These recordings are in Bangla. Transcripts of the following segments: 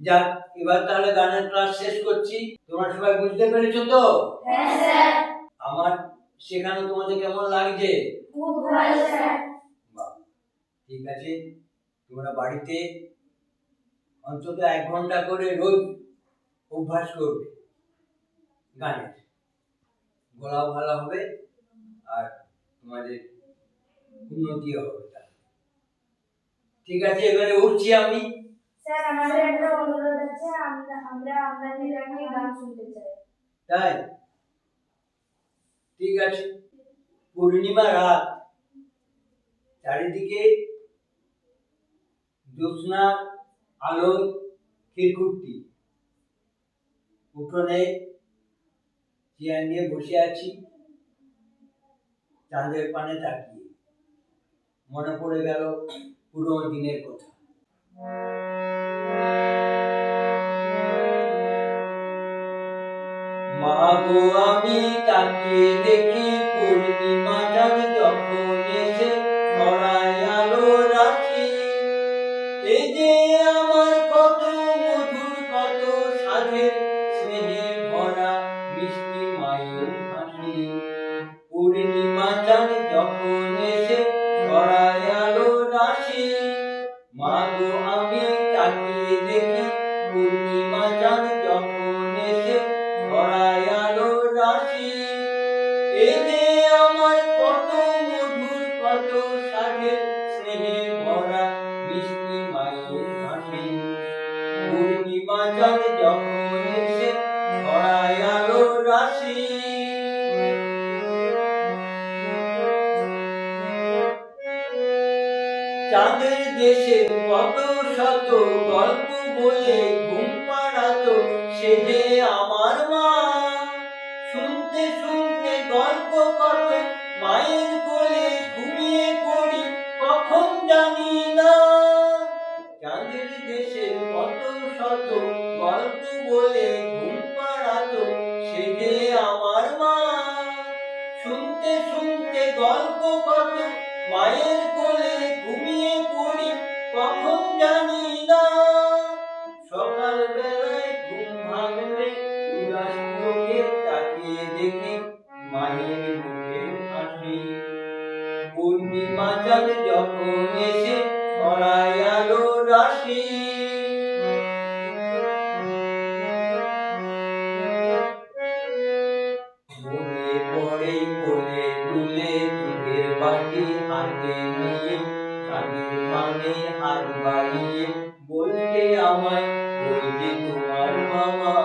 যাক, এবার তাহলে গানের ক্লাস শেষ করছি। তোমরা সবাই বুঝতে পেরেছো তো? হ্যাঁ স্যার। আমার শেখানো তোমাদের কেমন লাগছে? খুব ভালো স্যার। বাহ, ঠিক আছে। তোমরা বাড়িতে অন্তত 1 ঘন্টা করে রোজ অভ্যাস করবে গানের। গলাও ভালো হবে আর তোমাদের উন্নতিও হবে। ঠিক আছে, এবারে উঠছি আমি। স্যার আমাদের একটা অনুরোধ আছে, আমরা আপনাদের একটি গান শুনতে চাই। তাই? ঠিক আছে। পূর্ণিমা রাত, চারিদিকে জ্যোৎস্না আলোর খিরকুট্টি। উঠোনে চেয়ার নিয়ে বসে আছি, চাঁদের পানে তাকিয়ে। মনে পড়ে গেল পুরোনো দিনের কথা। মা গো, আমি তাকিয়ে দেখি পূর্ণিমা চাঁদ যখন এসে ছড়ায় আলো রাশি। এই যে আমার কত মধুর, কত সাধের, স্নেহে ভরা মিষ্টি মায়ের হাসি। পূর্ণিমা চাঁদ যখন এসে ছড়ায় আলো রাশি। মা গো, আমি তাকিয়ে দেখি পূর্ণিমা চাঁদ যখন এসে ছড়ায় আলো রাশি। এই যে আমার কত মধুর, কত সাধের, স্নেহে ভরা মিষ্টি মায়ের হাসি। পূর্ণিমা চাঁদ যখন এসে ছড়ায় আলো রাশি। চাঁদের দেশে কত শত গল্প বলে ঘুম পাড়াতো সে যে আমার মা। শুনতে শুনতে গল্প কত মায়ের কোলে ঘুমিয়ে পড়ি কখন জানি না। চাঁদের দেশে কত শত গল্প বলে ঘুম পাড়াতো সে যে আমার মা। শুনতে শুনতে গল্প কত মায়ের কোলে ঘুমিয়ে পড়ি কখন জানি না। সকাল বেলায় ঘুম ভাঙলে উদাস চোখে তাকিয়ে দেখি মায়ের মুখের হাসি। পূর্ণিমা চাঁদ যখন এসে ছড়ায় আলো রাশি। মনে পড়ে কোলে তুলে দুধের বাটি হাতে নিয়ে চাঁদের পানে হাত বাড়িয়ে বলতে আমায়, ওই যে তোমার মামা।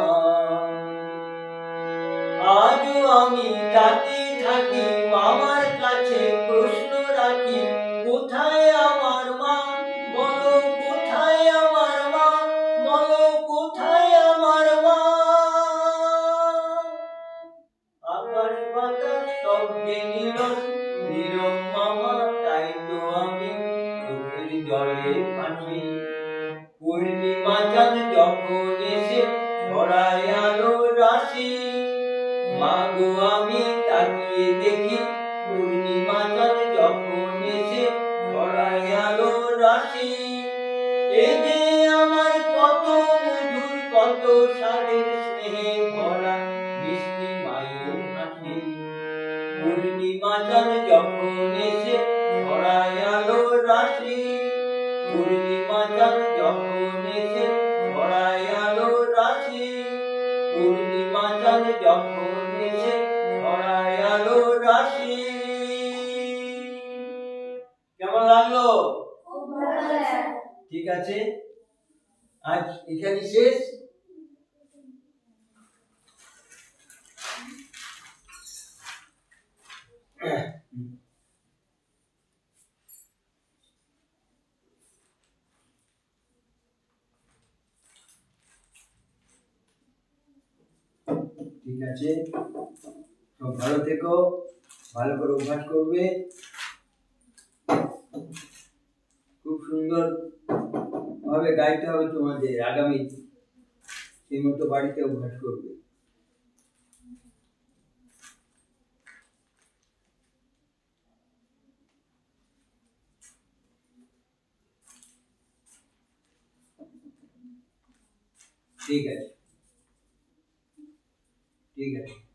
আজও আমি তাকে থাকি মামার কাছে প্রশ্ন রাখি, কোথায় আমার মা? বলো কোথায় আমার মা? বলো কোথায় আমার মা? আকাশ বাতাস সব যে নীরব, নীরব মামা, তাই তো আমি চোখের জলে ভাসি। পূর্ণিমা চাঁদ যখন এসে ছড়ায় আলো রাশি। মা গো, আমি তাকিয়ে দেখি পূর্ণিমা চাঁদ যখন এসে ছড়ায় আলো রাশি। এই যে আমার কত মধুর, কত সাধের, স্নেহে ভরা মিষ্টি মায়ের হাসি। পূর্ণিমা চাঁদ যখন এসে ছড়ায় আলো রাশি। পূর্ণিমা চাঁদ যখন এসে ছড়ায় আলো রাশি। পূর্ণিমা চাঁদ যখন এসে ছড়ায় আলো রাশি। কেমন লাগলো? খুব ভালো স্যার। ঠিক আছে, আজ এখানে শেষ। ঠিক আছে, সব ভালো থেকো, ভালো করে অভ্যাস করবে। খুব সুন্দর ভাবে গাইতে হবে তোমাদের আগামী, সেই মতো বাড়িতে অভ্যাস করবে। ঠিক আছে ঠিক আছে